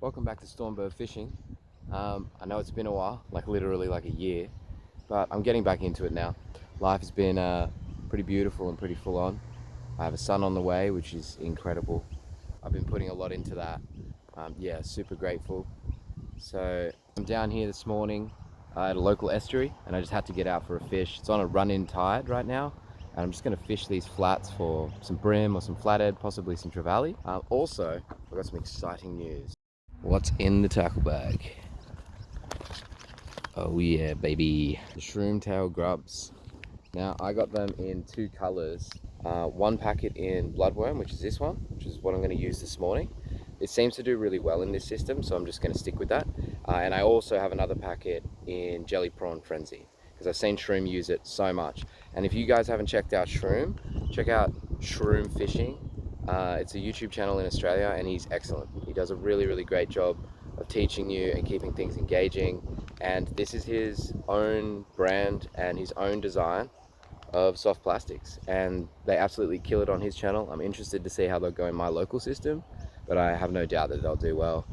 Welcome back to Stormbird Fishing. I know it's been a while, like literally like a year, but I'm getting back into it now. Life has been pretty beautiful and pretty full on. I have a son on the way, which is incredible. I've been putting a lot into that. Yeah, super grateful. So I'm down here this morning at a local estuary, and I just had to get out for a fish. It's on a run-in tide right now, and I'm just going to fish these flats for some bream or some flathead, possibly some trevally. Also, I've got some exciting news. What's in the tackle bag? Oh yeah, baby. The Shroom tail grubs. Now, I got them in two colors. One packet in bloodworm, which is this one, which is what I'm going to use this morning. It seems to do really well in this system, so I'm just going to stick with that. And I also have another packet in jelly prawn frenzy, because I've seen Shroom use it so much. And if you guys haven't checked out Shroom, check out Shroom Fishing. It's a YouTube channel in Australia, and he's excellent. He does a really great job of teaching you and keeping things engaging. And this is his own brand and his own design of soft plastics, and they absolutely kill it on his channel. I'm interested to see how they'll go in my local system, but I have no doubt that they'll do well.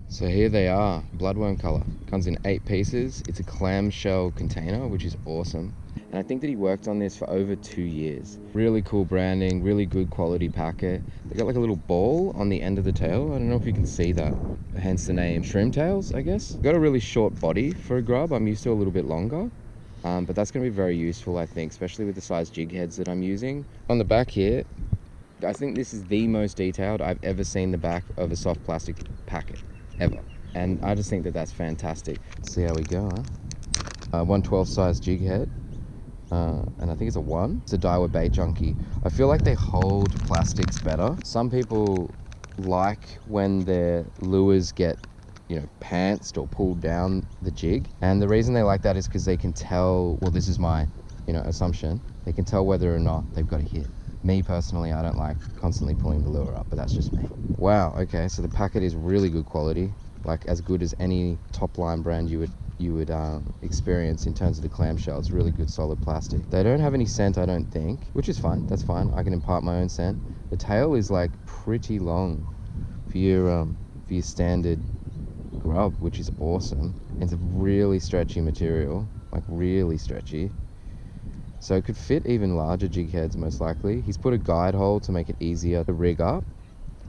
So here they are, bloodworm color. Comes in 8 pieces. It's a clamshell container, which is awesome. And I think that he worked on this for over 2 years. Really cool branding, really good quality packet. They got like a little ball on the end of the tail. I don't know if you can see that. Hence the name Shroom TAILS, I guess. Got a really short body for a grub. I'm used to a little bit longer. But that's going to be very useful, I think, especially with the size jigheads that I'm using. On the back here, I think this is the most detailed I've ever seen the back of a soft plastic packet, ever. And I just think that that's fantastic. Let's see how we go, huh? 1/12 size jighead. And I think it's a 1. It's a Daiwa bait junkie. I feel like they hold plastics better. Some people like when their lures get pantsed or pulled down the jig, and the reason they like that is because they can tell, well, this is my assumption, they can tell whether or not they've got a hit. Me personally, I don't like constantly pulling the lure up, but that's just me. Wow, okay, so the packet is really good quality, like as good as any top line brand you would experience in terms of the clamshell. It's really good solid plastic. They don't have any scent, I don't think, which is fine. That's fine, I can impart my own scent. The tail is like pretty long for your standard grub, which is awesome. It's a really stretchy material, like really stretchy, so it could fit even larger jig heads most likely. He's put a guide hole to make it easier to rig up.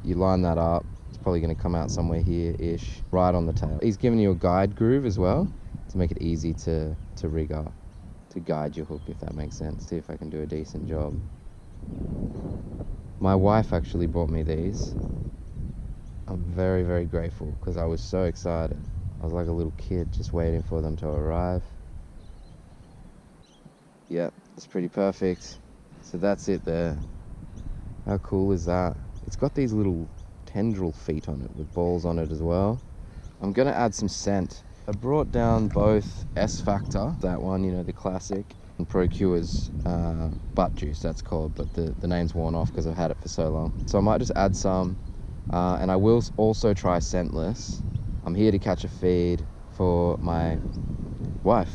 You line that up, it's probably going to come out somewhere here ish, right on the tail. He's given you a guide groove as well to make it easy to rig up, to guide your hook, if that makes sense. See if I can do a decent job. My wife actually bought me these. I'm very grateful because I was so excited. I was like a little kid just waiting for them to arrive. Yep, it's pretty perfect. So that's it there. How cool is that? It's got these little tendril feet on it with balls on it as well. I'm gonna add some scent. I brought down both S Factor, that one, the classic, and Procure's butt juice, that's called, but the name's worn off because I've had it for so long. So I might just add some. And I will also try scentless. I'm here to catch a feed for my wife,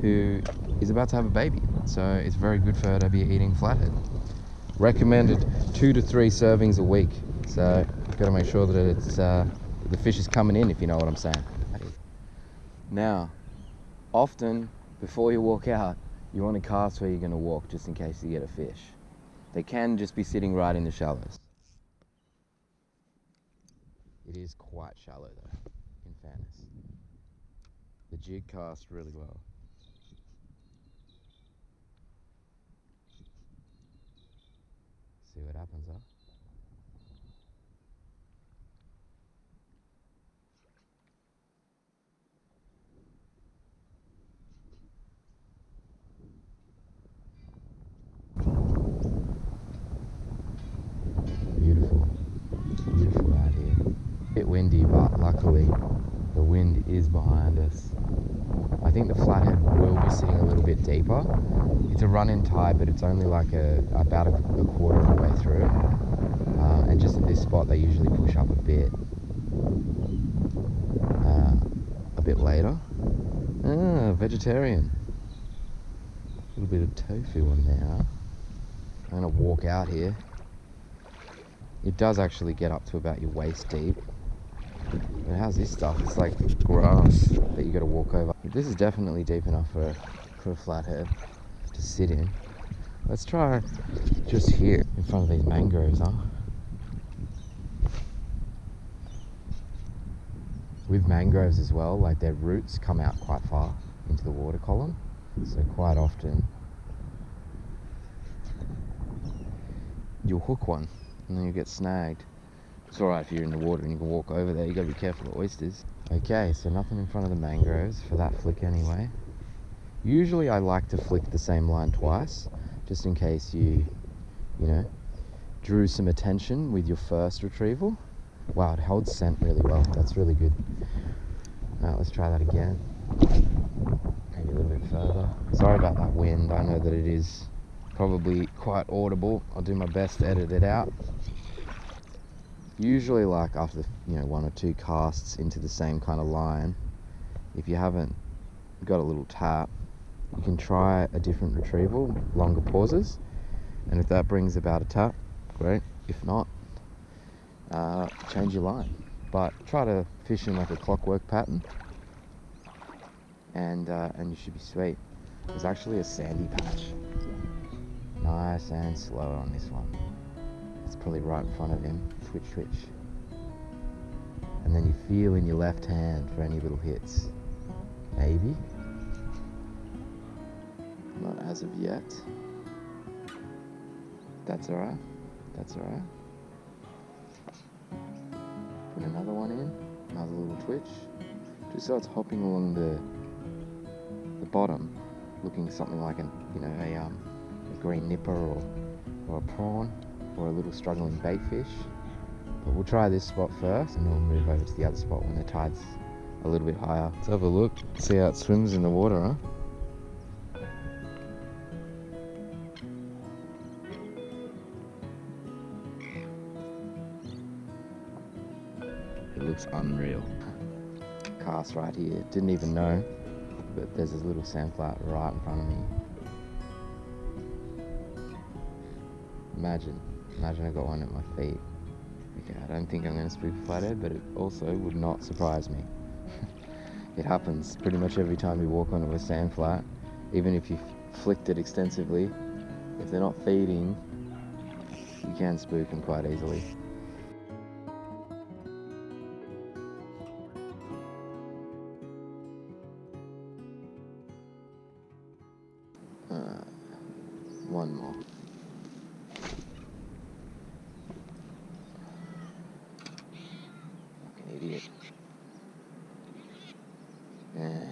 who is about to have a baby, so it's very good for her to be eating flathead. Recommended 2 to 3 servings a week, so you've got to make sure that it's the fish is coming in, if you know what I'm saying. Now, often before you walk out, you want to cast where you're going to walk, just in case you get a fish. They can just be sitting right in the shallows. It is quite shallow though, in fairness. The jig cast really well. See what happens, huh? Beautiful out here. A bit windy, but luckily the wind is behind us. I think the flathead will be sitting a little bit deeper. It's a run-in tide, but it's only like about a quarter of the way through. And just at this spot, they usually push up a bit later. Vegetarian. A little bit of tofu on there. I'm gonna walk out here. It does actually get up to about your waist deep. But how's this stuff? It's like grass that you got to walk over. This is definitely deep enough for a flathead to sit in. Let's try just here in front of these mangroves, huh? With mangroves as well, like their roots come out quite far into the water column. So quite often you'll hook one and then you get snagged. It's alright if you're in the water and you can walk over there. You gotta be careful of oysters. Okay, so nothing in front of the mangroves for that flick anyway. Usually I like to flick the same line twice, just in case you know, drew some attention with your first retrieval. Wow, it holds scent really well. That's really good. Now let's try that again. Maybe a little bit further. Sorry about that wind. I know that it is probably quite audible. I'll do my best to edit it out. Usually, like after one or two casts into the same kind of line, if you haven't got a little tap, you can try a different retrieval, longer pauses, and if that brings about a tap, great. If not, change your line. But try to fish in like a clockwork pattern, and you should be sweet. There's actually a sandy patch. Nice and slow on this one. It's probably right in front of him. Twitch, twitch. And then you feel in your left hand for any little hits. Maybe. Not as of yet. That's alright. That's alright. Put another one in. Another little twitch. Just so it's hopping along the bottom, looking something like a green nipper or a prawn or a little struggling bait fish. But we'll try this spot first and then we'll move over to the other spot when the tide's a little bit higher. Let's have a look, see how it swims in the water, huh? It looks unreal. Cast right here, didn't even know, but there's this little sand flat right in front of me. Imagine I got one at my feet. Okay, I don't think I'm going to spook a flathead, but it also would not surprise me. It happens pretty much every time you walk onto a sand flat, even if you've flicked it extensively. If they're not feeding, you can spook them quite easily. One more. Fucking idiot. Yeah.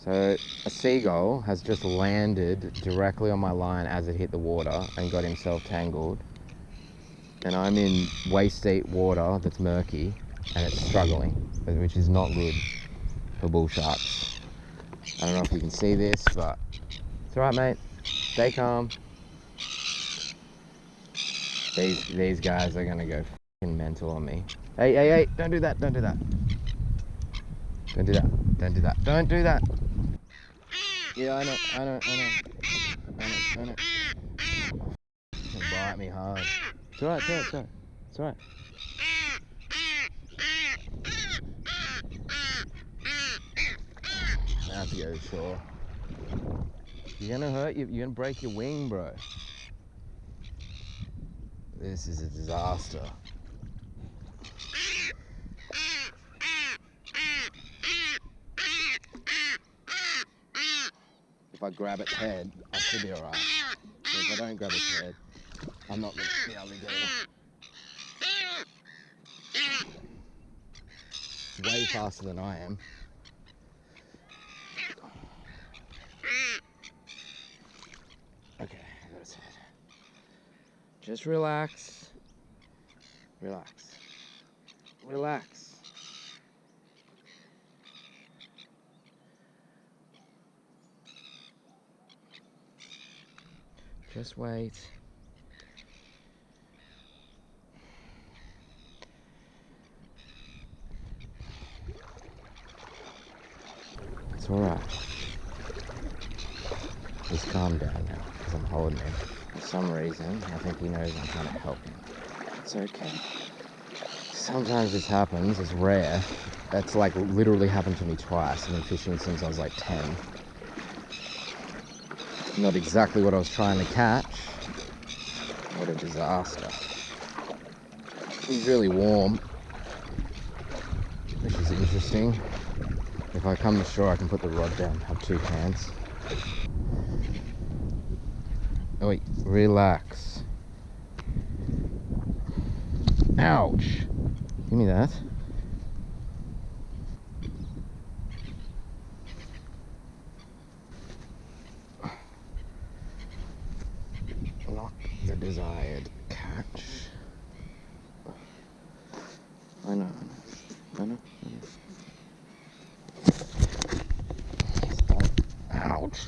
So a seagull has just landed directly on my line as it hit the water and got himself tangled. And I'm in waist deep water that's murky and it's struggling, which is not good for bull sharks. I don't know if you can see this, but it's alright, mate. Stay calm. These guys are gonna go fucking mental on me. Hey, don't do that, don't do that. Don't do that, don't do that, don't do that. Yeah, I know. It'll bite me hard. It's alright. I have to go to shore. You're gonna hurt you. You're gonna break your wing, bro. This is a disaster. If I grab its head, I should be alright. So if I don't grab its head, I'm not gonna be able to get it. It's way faster than I am. Okay, I got its head. Just relax. Relax. Relax. Just wait. It's alright. He's calmed down now because I'm holding him. For some reason, I think he knows I'm trying to help him. It's okay. Sometimes this happens, it's rare. That's like literally happened to me twice. I've been fishing since I was like 10. Not exactly what I was trying to catch. What a disaster. He's really warm, which is interesting. If I come to shore, I can put the rod down, have two hands. Oh wait, relax. Ouch! Give me that. Not the desired catch. I know. Stop. Ouch.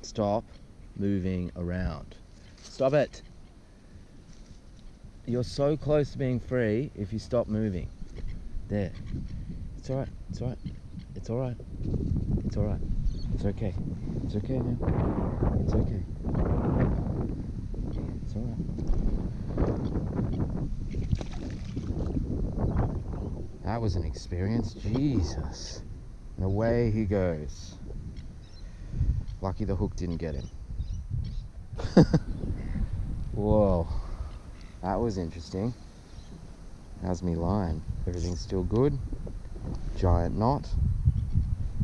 Stop moving around. Stop it. You're so close to being free if you stop moving. There. It's alright. It's alright. It's alright. It's alright. It's okay. It's okay now. It's okay. It's alright. That was an experience. Jesus. And away he goes. Lucky the hook didn't get him. Whoa. That was interesting. How's me line? Everything's still good? Giant knot.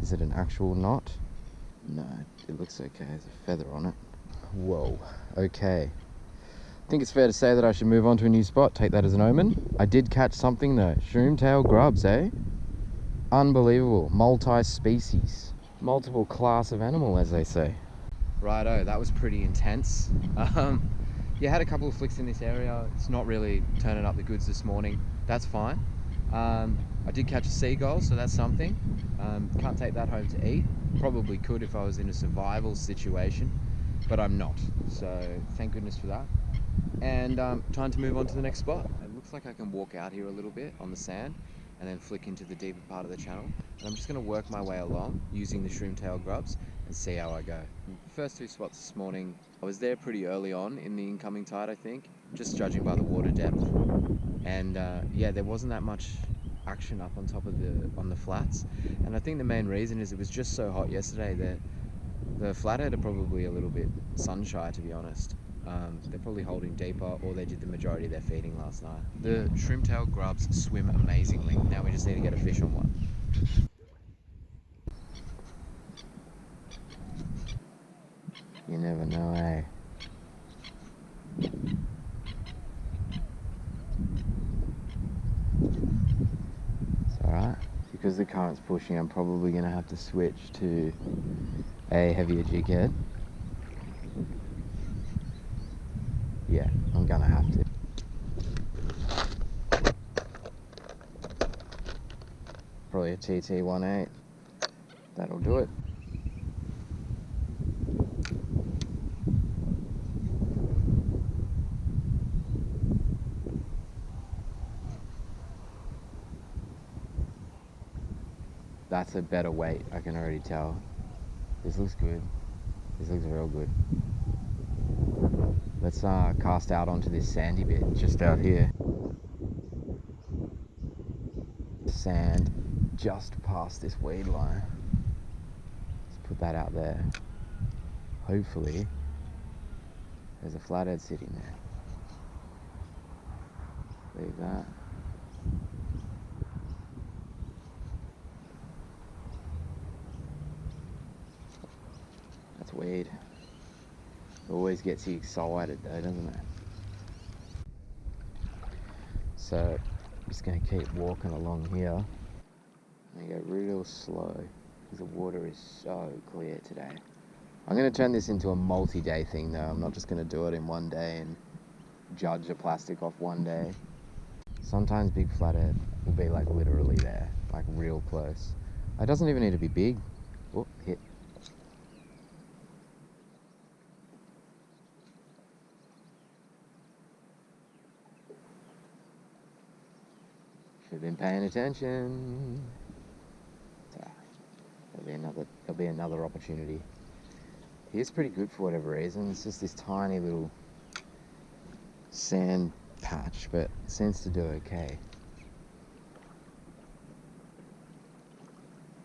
Is it an actual knot? No, it looks okay. There's a feather on it. Whoa. Okay. I think it's fair to say that I should move on to a new spot. Take that as an omen. I did catch something though. Shroom tail grubs, eh? Unbelievable. Multi-species. Multiple class of animal, as they say. Righto, that was pretty intense. Yeah, had a couple of flicks in this area. It's not really turning up the goods this morning. That's fine. I did catch a seagull, so that's something. Can't take that home to eat. Probably could if I was in a survival situation, but I'm not. So thank goodness for that. And time to move on to the next spot. It looks like I can walk out here a little bit on the sand and then flick into the deeper part of the channel. And I'm just going to work my way along using the shroom tail grubs and see how I go. First two spots this morning, I was there pretty early on in the incoming tide, I think, just judging by the water depth. And yeah, there wasn't that much action up on top of on the flats. And I think the main reason is it was just so hot yesterday that the flathead are probably a little bit sun shy, to be honest. They're probably holding deeper, or they did the majority of their feeding last night. The shroom tail grubs swim amazingly. Now we just need to get a fish on one. You never know, eh? It's alright. Because the current's pushing, I'm probably going to have to switch to a heavier jighead. Yeah, I'm gonna have to. Probably a TT18. That'll do it. That's a better weight, I can already tell. This looks good. This looks real good. Let's cast out onto this sandy bit just out here. Sand just past this weed line. Let's put that out there. Hopefully there's a flathead sitting there. Leave that. That's weed. It always gets you excited though, doesn't it? So I'm just going to keep walking along here. I'm going to go real slow because the water is so clear today. I'm going to turn this into a multi-day thing though. I'm not just going to do it in one day and judge a plastic off one day. Sometimes big flathead will be like literally there, like real close. It doesn't even need to be big. Whoop, hit. They've been paying attention. There'll be another opportunity. He's pretty good for whatever reason. It's just this tiny little sand patch, but it seems to do okay.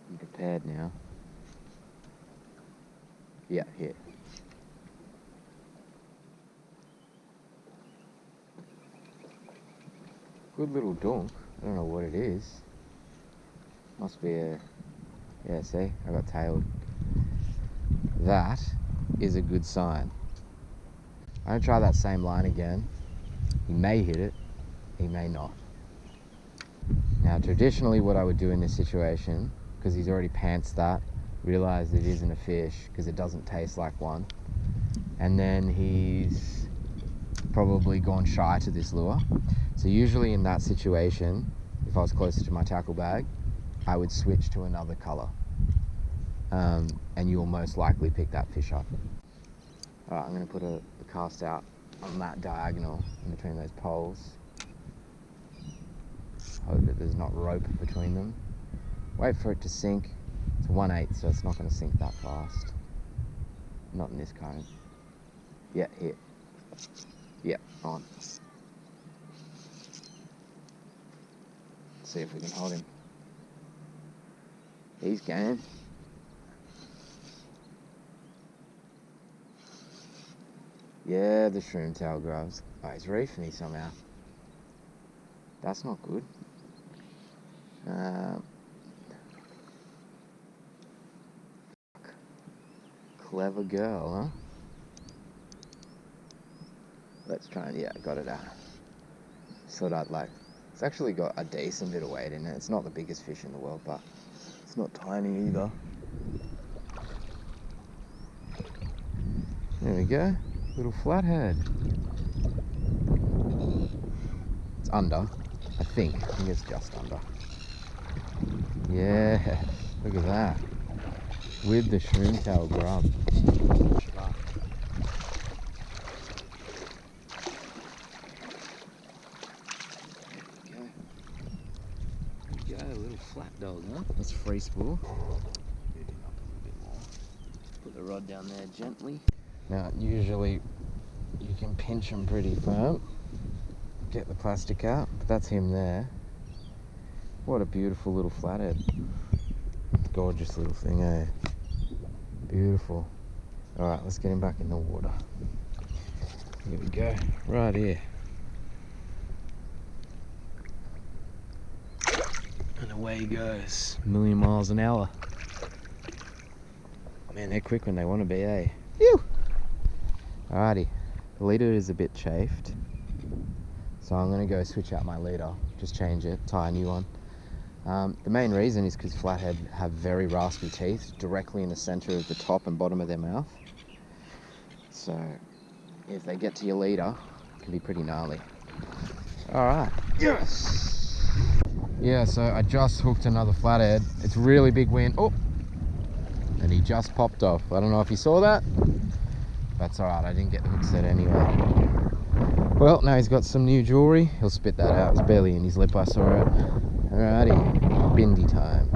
I'm prepared now. Yeah, here. Good little dunk. I don't know what it is. Must be a... Yeah, see? I got tailed. That is a good sign. I'm gonna try that same line again. He may hit it, he may not. Now, traditionally what I would do in this situation, because he's already pantsed that, realized it isn't a fish because it doesn't taste like one, and then he's probably gone shy to this lure. So usually in that situation, if I was closer to my tackle bag, I would switch to another color, and you'll most likely pick that fish up. All right, I'm going to put a cast out on that diagonal in between those poles. Hope that there's not rope between them. Wait for it to sink. It's 1/8, so it's not going to sink that fast. Not in this current. Yeah, hit. Yeah, on. See if we can hold him. He's game. Yeah, the shroom tail grubs. Oh, he's reefing me somehow. That's not good. Clever girl, huh? Let's try and, yeah, got it out. Thought I'd like, it's actually got a decent bit of weight in it. It's not the biggest fish in the world, but it's not tiny either. There we go. Little flathead. It's under, I think. I think it's just under. Yeah, look at that. With the shroom tail grub. There we go, a little flat dog, huh? That's free spool. Move him up a little bit more. Put the rod down there gently. Now, usually you can pinch them pretty firm. Get the plastic out, but that's him there. What a beautiful little flathead. Gorgeous little thing, eh? Beautiful. Alright, let's get him back in the water. Here we go, right here. And away he goes, a million miles an hour. Man, they're quick when they want to be, eh? Phew! Alrighty, the leader is a bit chafed, so I'm going to go switch out my leader, just change it, tie a new one. The main reason is because flathead have very raspy teeth directly in the center of the top and bottom of their mouth. So if they get to your leader, it can be pretty gnarly. Alright. Yes! Yeah, so I just hooked another flathead. It's really big wind. Oh! And he just popped off. I don't know if you saw that. That's alright, I didn't get the hook set anyway. Well, now he's got some new jewelry. He'll spit that out. It's barely in his lip, I saw it. Alrighty, bindi time.